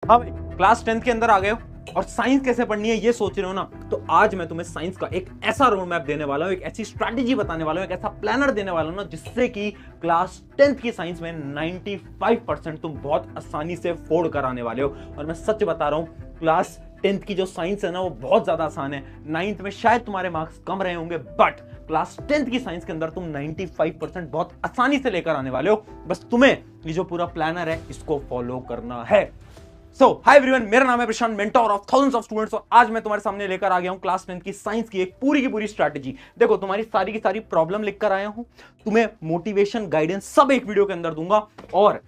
हाँ भाई, class 10th के अंदर आ गए हो और साइंस कैसे पढ़नी है ये सोच रहे हो ना, तो आज मैं तुम्हें साइंस का एक ऐसा रोड मैप देने वाला हूं, एक ऐसी स्ट्रैटेजी बताने वाला हूं, एक ऐसा प्लानर देने वाला हूं ना, जिससे कि क्लास 10th की साइंस में 95% तुम बहुत आसानी से फोड़ कर आने वाले हो। और मैं सच बता रहा हूं, क्लास 10th की जो साइंस है ना वो बहुत ज्यादा आसान है। 9th में शायद तुम्हारे मार्क्स कम रहे होंगे, बट क्लास 10th की साइंस के अंदर तुम 95% बहुत आसानी से लेकर आने वाले हो। बस तुम्हें ये जो पूरा प्लानर है इसको फॉलो करना है। हाय एवरीवन, मेरा नाम है Prashant, mentor of thousands of students, और आज मैं तुम्हारे सामने लेकर आ गया हूं क्लास 10th की साइंस की एक पूरी की पूरी स्ट्रैटेजी। देखो, तुम्हारी सारी की सारी प्रॉब्लम लिखकर आया हूं, तुम्हें मोटिवेशन गाइडेंस सब एक वीडियो के अंदर दूंगा। और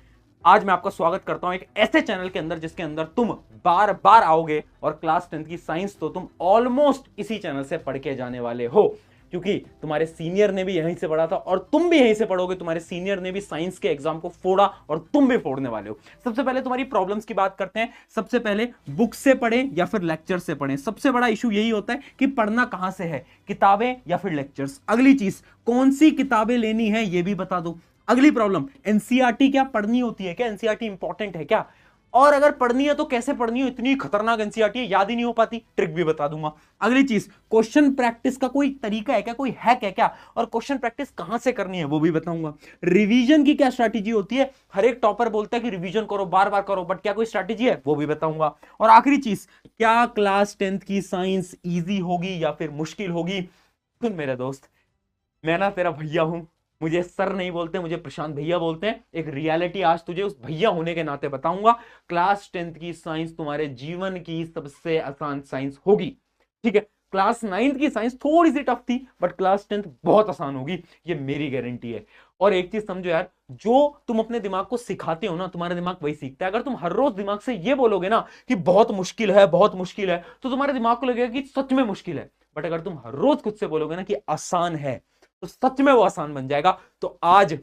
आज मैं आपका स्वागत करता हूं एक ऐसे चैनल के अंदर जिसके अंदर तुम बार बार आओगे और क्लास 10th की साइंस तो तुम ऑलमोस्ट इसी चैनल से पढ़ के जाने वाले हो, क्योंकि तुम्हारे सीनियर ने भी यहीं से पढ़ा था और तुम भी यहीं से पढ़ोगे। तुम्हारे सीनियर ने भी साइंस के एग्जाम को फोड़ा और तुम भी फोड़ने वाले हो। सबसे पहले तुम्हारी प्रॉब्लम्स की बात करते हैं। सबसे पहले बुक से पढ़ें या फिर लेक्चर से पढ़ें। सबसे बड़ा इशू यही होता है कि पढ़ना कहां से है, किताबें या फिर लेक्चर्स। अगली चीज, कौन सी किताबें लेनी है ये भी बता दो। अगली प्रॉब्लम, एनसीईआरटी क्या पढ़नी होती है क्या, एनसीईआरटी इंपॉर्टेंट है क्या, और अगर पढ़नी है तो कैसे पढ़नी हो, इतनी खतरनाक एनसीईआरटी है याद ही नहीं हो पाती, ट्रिक भी बता दूंगा। अगली चीज, क्वेश्चन प्रैक्टिस का कोई तरीका है क्या, कोई हैक है क्या, और क्वेश्चन प्रैक्टिस कहां से करनी है वो भी बताऊंगा। रिवीजन की क्या स्ट्रैटेजी होती है, हर एक टॉपर बोलता है कि रिवीजन करो, बार बार करो, बट क्या कोई स्ट्रैटेजी है वो भी बताऊंगा। और आखिरी चीज, क्या क्लास 10th की साइंस इजी होगी या फिर मुश्किल होगी। सुन मेरे दोस्त, मैं ना तेरा भैया हूं, मुझे सर नहीं बोलते, मुझे प्रशांत भैया बोलते हैं। एक रियलिटी आज तुझे उस भैया होने के नाते बताऊंगा। क्लास 10th की साइंस तुम्हारे जीवन की सबसे आसान साइंस होगी, ठीक है। क्लास 9th की साइंस थोड़ी सी टफ थी, बट क्लास 10th बहुत आसान होगी, ये मेरी गारंटी है। और एक चीज समझो यार, जो तुम अपने दिमाग को सिखाते हो ना, तुम्हारा दिमाग वही सीखता है। अगर तुम हर रोज दिमाग से ये बोलोगे ना कि बहुत मुश्किल है, बहुत मुश्किल है, तो तुम्हारे दिमाग को लगेगा कि सच में मुश्किल है। बट अगर तुम हर रोज खुद से बोलोगे ना कि आसान है, तो सच में वो आसान बन जाएगा। तो आज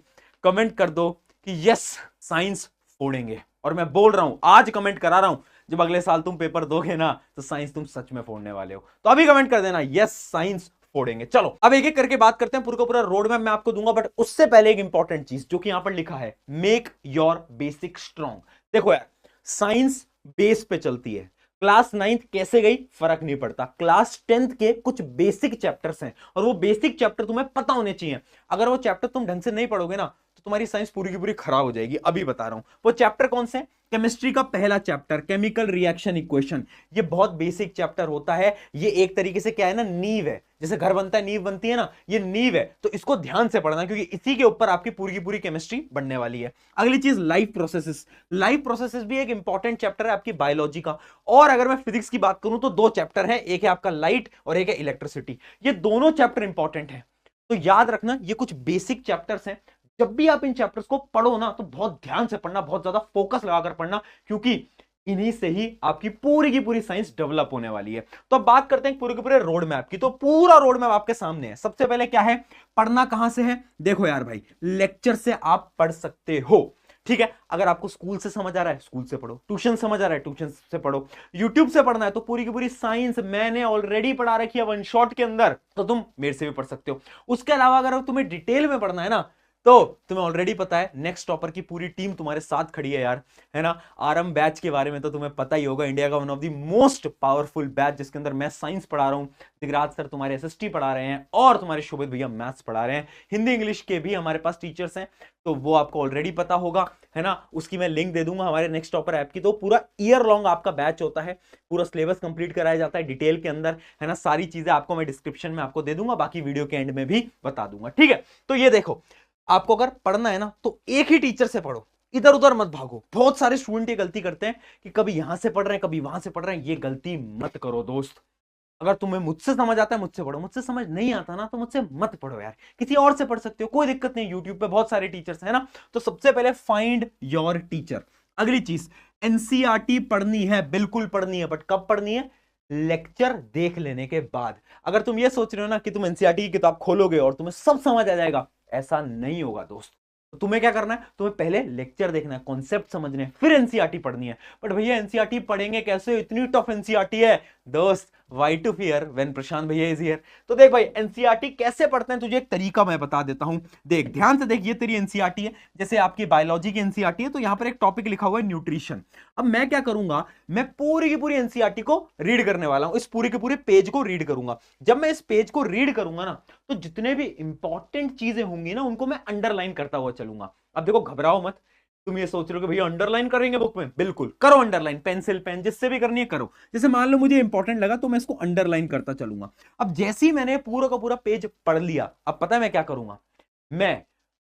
कमेंट कर दो कि यस, साइंस फोड़ेंगे। और मैं बोल रहा हूं, आज कमेंट करा रहा हूं, जब अगले साल तुम पेपर दोगे ना तो साइंस तुम सच में फोड़ने वाले हो। तो अभी कमेंट कर देना यस, साइंस फोड़ेंगे। चलो अब एक एक करके बात करते हैं। पूरा का पूरा रोड मैप मैं आपको दूंगा, बट उससे पहले एक इंपॉर्टेंट चीज जो कि यहां पर लिखा है, मेक योर बेसिक स्ट्रॉन्ग। देखो यार, साइंस बेस पे चलती है। क्लास 9th कैसे गई फर्क नहीं पड़ता, क्लास 10th के कुछ बेसिक चैप्टर्स हैं और वो बेसिक चैप्टर तुम्हें पता होने चाहिए। अगर वो चैप्टर तुम ढंग से नहीं पढ़ोगे ना तो तुम्हारी साइंस पूरी की पूरी खराब हो जाएगी। अभी बता रहा हूं वो चैप्टर कौन से। केमिस्ट्री का पहला चैप्टर, केमिकल रिएक्शन इक्वेशन, ये बहुत बेसिक चैप्टर होता है। ये एक तरीके से क्या है ना, नींव है। जैसे घर बनता है नींव बनती है ना, ये नींव है। तो इसको ध्यान से पढ़ना, क्योंकि इसी के ऊपर आपकी पूरी की पूरी केमिस्ट्री बनने वाली है। अगली चीज, लाइफ प्रोसेसेस। लाइफ प्रोसेसेस भी एक इंपॉर्टेंट चैप्टर है आपकी बायोलॉजी का। और अगर मैं फिजिक्स की बात करूं तो दो चैप्टर है, एक है आपका लाइट और एक है इलेक्ट्रिसिटी। ये दोनों चैप्टर इंपॉर्टेंट है, तो याद रखना ये कुछ बेसिक चैप्टर्स हैं। जब भी आप इन चैप्टर्स को पढ़ो ना तो बहुत ध्यान से पढ़ना, बहुत ज्यादा फोकस लगाकर पढ़ना, क्योंकि इन्हीं से ही आपकी पूरी की पूरी साइंस डेवलप होने वाली है। तो अब बात करते हैं पूरे के पूरे रोड मैप की। तो पूरा रोड मैप आपके सामने है। सबसे पहले क्या है, पढ़ना कहां से है। देखो यार भाई, लेक्चर से आप पढ़ सकते हो, ठीक है। अगर आपको स्कूल से समझ आ रहा है स्कूल से पढ़ो, ट्यूशन समझ आ रहा है ट्यूशन से पढ़ो, यूट्यूब से पढ़ना है तो पूरी की पूरी साइंस मैंने ऑलरेडी पढ़ा रखी है वन शॉट के अंदर, तो तुम मेरे से भी पढ़ सकते हो। उसके अलावा अगर तुम्हें डिटेल में पढ़ना है ना, तो तुम्हें ऑलरेडी पता है नेक्स्ट टॉपर की पूरी टीम तुम्हारे साथ खड़ी है यार, है ना। आरएम बैच के बारे में तो तुम्हें पता ही होगा, इंडिया का one of the most powerful batch, जिसके अंदर मैं साइंस पढ़ा रहा हूं, दिगराज सर तुम्हारे एसएसटी पढ़ा रहे हैं और तुम्हारे शोभित भैया मैथ्स पढ़ा रहे हैं। हिंदी इंग्लिश के भी हमारे पास टीचर्स हैं, तो वो आपको ऑलरेडी पता होगा, है ना। उसकी मैं लिंक दे दूंगा हमारे नेक्स्ट टॉपर ऐप की। तो पूरा ईयर लॉन्ग आपका बैच होता है, पूरा सिलेबस कंप्लीट कराया जाता है डिटेल के अंदर, है ना। सारी चीजें आपको मैं डिस्क्रिप्शन में आपको दे दूंगा, बाकी वीडियो के एंड में भी बता दूंगा, ठीक है। तो ये देखो, आपको अगर पढ़ना है ना तो एक ही टीचर से पढ़ो, इधर उधर मत भागो। बहुत सारे स्टूडेंट ये गलती करते हैं कि कभी यहां से पढ़ रहे हैं कभी वहां से पढ़ रहे हैं, ये गलती मत करो दोस्त। अगर तुम्हें मुझसे समझ आता है मुझसे पढ़ो, मुझसे समझ नहीं आता ना तो मुझसे मत पढ़ो यार, किसी और से पढ़ सकते हो, कोई दिक्कत नहीं। यूट्यूब पे बहुत सारे टीचर्स हैं ना। तो सबसे पहले फाइंड योर टीचर। अगली चीज, एनसीईआरटी पढ़नी है, बिल्कुल पढ़नी है, बट कब पढ़नी है, लेक्चर देख लेने के बाद। अगर तुम ये सोच रहे हो ना कि तुम एनसीईआरटी की किताब खोलोगे और तुम्हें सब समझ आ जाएगा, ऐसा नहीं होगा दोस्त। तो तुम्हें क्या करना है, तुम्हें पहले लेक्चर देखना है, कॉन्सेप्ट समझने हैं, फिर एनसीईआरटी पढ़नी है। बट भैया एनसीईआरटी पढ़ेंगे कैसे, इतनी टफ एनसीईआरटी है दोस्त। व्हाई टू फियर व्हेन प्रशांत भैया इज हियर। तो देख भाई एनसीईआरटी कैसे पढ़ते हैं, तुझे एक तरीका मैं बता देता हूं। देख ध्यान से देख, ये तेरी एनसीईआरटी है, जैसे आपकी बायोलॉजी की एनसीईआरटी है, तो यहां पर एक टॉपिक लिखा हुआ है न्यूट्रिशन। अब मैं क्या करूंगा, मैं पूरी की पूरी एनसीईआरटी को रीड करने वाला हूं, इस पूरे के पूरे पेज को रीड करूंगा। जब मैं इस पेज को रीड करूंगा ना, तो जितने भी इंपॉर्टेंट चीजें होंगी ना, उनको मैं अंडरलाइन करता हुआ चलूंगा। अब देखो घबराओ मत, तुम ये सोच रहे हो कि भैया अंडरलाइन करेंगे बुक में, बिल्कुल करो अंडरलाइन, पेंसिल पेन जिससे भी करनी है करो। जैसे मान लो मुझे इंपॉर्टेंट लगा तो मैं इसको अंडरलाइन करता चलूंगा। अब जैसे ही मैंने पूरा का पूरा पेज पढ़ लिया, अब पता है मैं क्या करूंगा, मैं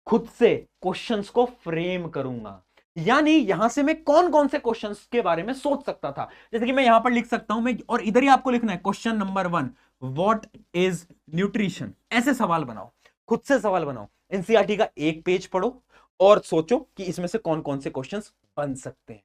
खुद से क्वेश्चंस को फ्रेम करूंगा। यानी यहां से मैं कौन कौन से क्वेश्चंस के बारे में सोच सकता था, जैसे कि मैं यहां पर लिख सकता हूं मैं, और इधर ही आपको लिखना है question number 1, what is nutrition. ऐसे सवाल बनाओ, खुद से सवाल बनाओ, एनसीईआरटी का एक पेज पढ़ो और सोचो कि इसमें से कौन कौन से क्वेश्चंस बन सकते हैं।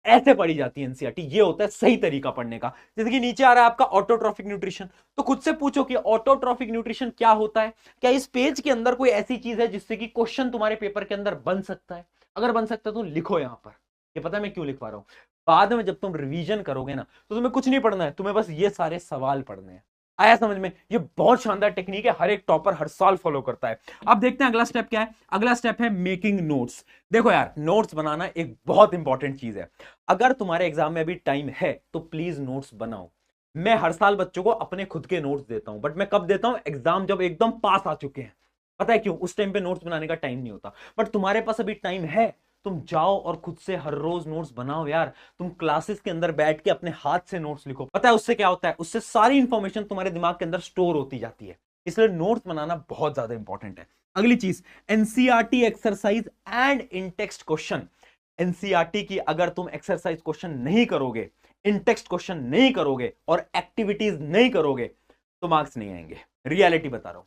ऐसे पढ़ी जाती है एनसीईआरटी, ये होता है सही तरीका पढ़ने का। जैसे कि नीचे आ रहा है आपका ऑटोट्रॉफिक न्यूट्रिशन, तो खुद से पूछो कि ऑटोट्रॉफिक न्यूट्रिशन क्या होता है, क्या इस पेज के अंदर कोई ऐसी चीज है जिससे कि क्वेश्चन तुम्हारे पेपर के अंदर बन सकता है। अगर बन सकता है तो लिखो यहां पर। ये पता है मैं क्यों लिख पा रहा हूं, बाद में जब तुम रिवीजन करोगे ना, तो तुम्हें कुछ नहीं पढ़ना है, तुम्हें बस ये सारे सवाल पढ़ने हैं। आया समझ में, ये बहुत शानदार टेक्निक है, हर एक टॉपर हर साल फॉलो करता है। अब देखते हैं अगला स्टेप क्या है। अगला स्टेप है मेकिंग नोट्स। देखो यार, नोट्स बनाना एक बहुत इंपॉर्टेंट चीज है। अगर तुम्हारे एग्जाम में अभी टाइम है तो प्लीज नोट्स बनाओ। मैं हर साल बच्चों को अपने खुद के नोट्स देता हूं, बट मैं कब देता हूं, एग्जाम जब एकदम पास आ चुके हैं। पता है क्यों, उस टाइम पे नोट्स बनाने का टाइम नहीं होता। बट तुम्हारे पास अभी टाइम है, तुम जाओ और खुद से हर रोज नोट्स बनाओ यार। तुम क्लासेस के अंदर बैठ के अपने हाथ से नोट्स लिखो। पता है उससे क्या होता है, उससे सारी इंफॉर्मेशन तुम्हारे दिमाग के अंदर स्टोर होती जाती है। इसलिए नोट्स बनाना बहुत ज्यादा इंपॉर्टेंट है। अगली चीज, NCERT exercise and in text question. NCERT की अगर तुम एक्सरसाइज क्वेश्चन नहीं करोगे, इन टेक्स्ट क्वेश्चन नहीं करोगे और एक्टिविटीज नहीं करोगे, तो मार्क्स नहीं आएंगे। रियलिटी बता रहा हूं,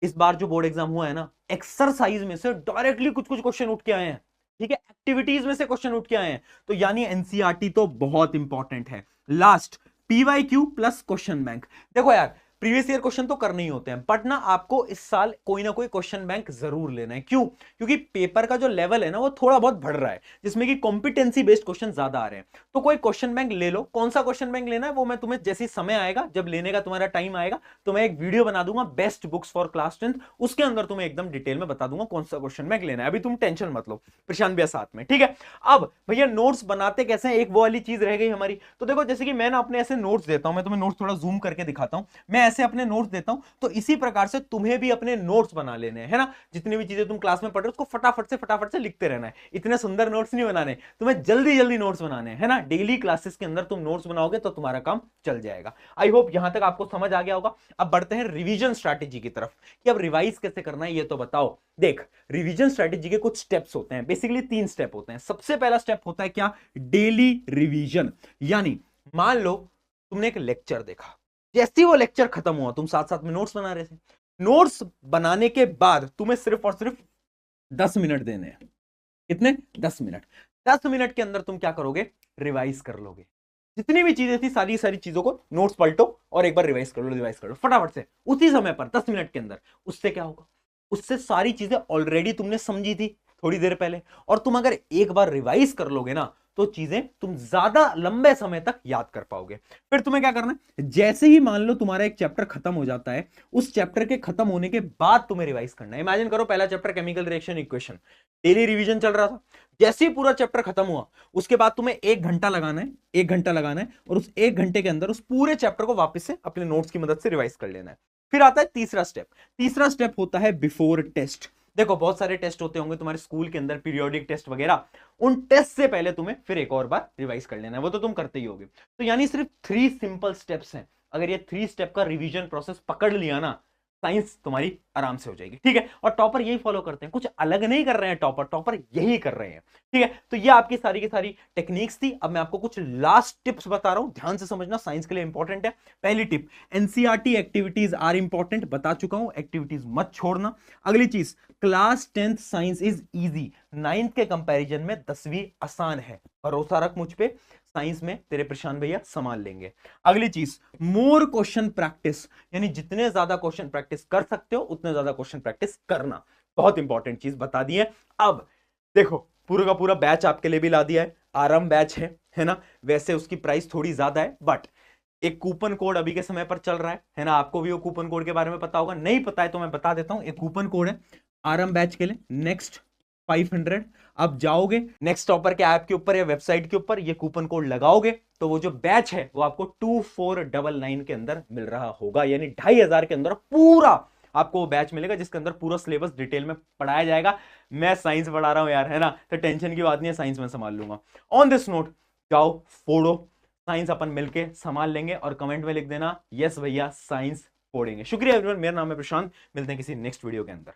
इस बार जो बोर्ड एग्जाम हुआ है ना, एक्सरसाइज में से डायरेक्टली कुछ कुछ क्वेश्चन उठ के आए हैं, ठीक है, एक्टिविटीज में से क्वेश्चन उठ के आए हैं। तो यानी एनसीईआरटी तो बहुत इंपॉर्टेंट है। Last, PYQ plus question bank. देखो यार, प्रीवियस ईयर क्वेश्चन तो करने ही होते हैं, बट ना आपको इस साल कोई ना कोई क्वेश्चन बैंक जरूर लेना है। क्यों, क्योंकि पेपर का जो लेवल है ना, वो थोड़ा बहुत बढ़ रहा है, जिसमें कि कॉम्पिटेंसी बेस्ड क्वेश्चन ज्यादा आ रहे हैं। तो कोई क्वेश्चन बैंक ले लो। कौन सा क्वेश्चन बैंक लेना है वो मैं तुम्हें जैसे समय आएगा, जब लेने का तुम्हारा टाइम आएगा, तो मैं एक वीडियो बना दूंगा best books for class 10th, उसके अंदर तुम्हें एकदम डिटेल में बता दूंगा कौन सा क्वेश्चन बैंक लेना है। अभी तुम टेंशन मत लो, प्रशांत भैया साथ में, ठीक है। अब भैया नोट्स बनाते कैसे हैं, एक वो वाली चीज रह गई हमारी। तो देखो, जैसे कि मैं ना अपने ऐसे नोट्स देता हूं, मैं तुम्हें नोट्स थोड़ा जूम करके दिखाता हूं, मैं ऐसे अपने नोट्स देता हूं, तो इसी प्रकार से तुम्हें भी अपने नोट्स बना लेने हैं, है ना। जितनी भी चीजें तुम क्लास में पढ़ रहे हो उसको फटाफट से लिखते रहना है। इतने सुंदर नोट्स नहीं बनाने, तुम्हें जल्दी जल्दी नोट्स बनाने हैं, है ना। डेली क्लासेस के अंदर तुम नोट्स बनाओगे तो तुम्हारा काम चल जाएगा। आई होप यहां तक आपको समझ आ गया होगा। अब बढ़ते हैं रिवीजन स्ट्रैटेजी की तरफ, कि अब रिवाइज कैसे करना है ये तो बताओ। देख, रिवीजन स्ट्रैटेजी के कुछ स्टेप्स होते हैं, बेसिकली 3 स्टेप होते हैं। सबसे पहला स्टेप होता है क्या, डेली रिवीजन। यानी मान लो तुमने एक लेक्चर देखा, जैसे ही वो लेक्चर खत्म हुआ, तुम साथ साथ में नोट्स बना रहे थे। नोट्स बनाने के बाद तुम्हें सिर्फ और सिर्फ 10 मिनट देने हैं। कितने, 10 मिनट। 10 मिनट के अंदर तुम क्या करोगे, रिवाइज कर लोगे। जितनी भी चीजें थी सारी सारी चीजों को नोट्स पलटो और एक बार रिवाइज कर लो फटाफट से, उसी समय पर 10 मिनट के अंदर। उससे क्या होगा, उससे सारी चीजें ऑलरेडी तुमने समझी थी थोड़ी देर पहले, और तुम अगर एक बार रिवाइज कर लोगे ना, तो चीजें तुम ज्यादा लंबे समय तक याद कर पाओगे। फिर तुम्हें क्या करना है, जैसे ही मान लो तुम्हारा एक चैप्टर खत्म हो जाता है, उस चैप्टर के खत्म होने के बाद तुम्हें रिवाइज करना है। इमेजिन करो पहला chapter chemical reaction equation, daily revision चल रहा था, जैसे ही पूरा चैप्टर खत्म हुआ, उसके बाद तुम्हें 1 घंटा लगाना है, 1 घंटा लगाना है, और उस 1 घंटे के अंदर उस पूरे चैप्टर को वापस से अपने नोट्स की मदद से रिवाइज कर लेना है। फिर आता है तीसरा स्टेप। तीसरा स्टेप होता है बिफोर टेस्ट। देखो, बहुत सारे टेस्ट होते होंगे तुम्हारे स्कूल के अंदर, पीरियोडिक टेस्ट वगैरह, उन टेस्ट से पहले तुम्हें फिर एक और बार रिवाइज कर लेना है, वो तो तुम करते ही होगे। तो यानी सिर्फ 3 सिंपल स्टेप्स हैं। अगर ये 3 स्टेप का रिवीजन प्रोसेस पकड़ लिया ना, साइंस तुम्हारी आराम से हो जाएगी, ठीक है। और टॉपर यही फॉलो करते हैं, कुछ अलग नहीं कर रहे हैं टॉपर, टॉपर यही कर रहे हैं, ठीक है। तो ये आपकी सारी की सारी टेक्निक्स थी। अब मैं आपको कुछ लास्ट टिप्स बता रहा हूं, ध्यान से समझना, साइंस के लिए इंपॉर्टेंट है। पहली tip, NCERT activities are important, बता चुका हूं, एक्टिविटीज मत छोड़ना। अगली चीज, class 10th science is easy, 9th के कंपैरिजन में 10वीं आसान है, भरोसा रख मुझ पे, साइंस में तेरे प्रशांत भैया संभाल लेंगे। अगली चीज, मोर क्वेश्चन प्रैक्टिस, यानी जितने ज्यादा क्वेश्चन प्रैक्टिस कर सकते हो उतने ज्यादा क्वेश्चन प्रैक्टिस करना, बहुत इंपॉर्टेंट चीज बता दी है। अब देखो, पूरा का पूरा बैच आपके लिए भी ला दिया है, आराम बैच है ना। वैसे उसकी प्राइस थोड़ी ज्यादा है, बट एक कूपन कोड अभी के समय पर चल रहा है ना, आपको भी वो कूपन कोड के बारे में पता होगा, नहीं पता है तो मैं बता देता हूं। एक कूपन कोड है आरएम बैच के लिए, नेक्स्ट 500। अब जाओगे नेक्स्ट टॉपर के ऐप के ऊपर या वेबसाइट के ऊपर, ये कूपन कोड लगाओगे तो वो जो बैच है वो आपको 2499 के अंदर मिल रहा होगा, यानी 2500 के अंदर पूरा आपको वो बैच मिलेगा जिसके अंदर पूरा सिलेबस डिटेल में पढ़ाया जाएगा। मैं साइंस पढ़ा रहा हूं यार, है ना, तो टेंशन की बात नहीं है, साइंस में संभाल लूंगा। ऑन दिस नोट जाओ फोड़ो, साइंस अपन मिलके संभाल लेंगे, और कमेंट में लिख देना यस भैया साइंस फोड़ेंगे। शुक्रिया एवरीवन, मेरा नाम है प्रशांत, मिलते हैं किसी नेक्स्ट वीडियो के अंदर।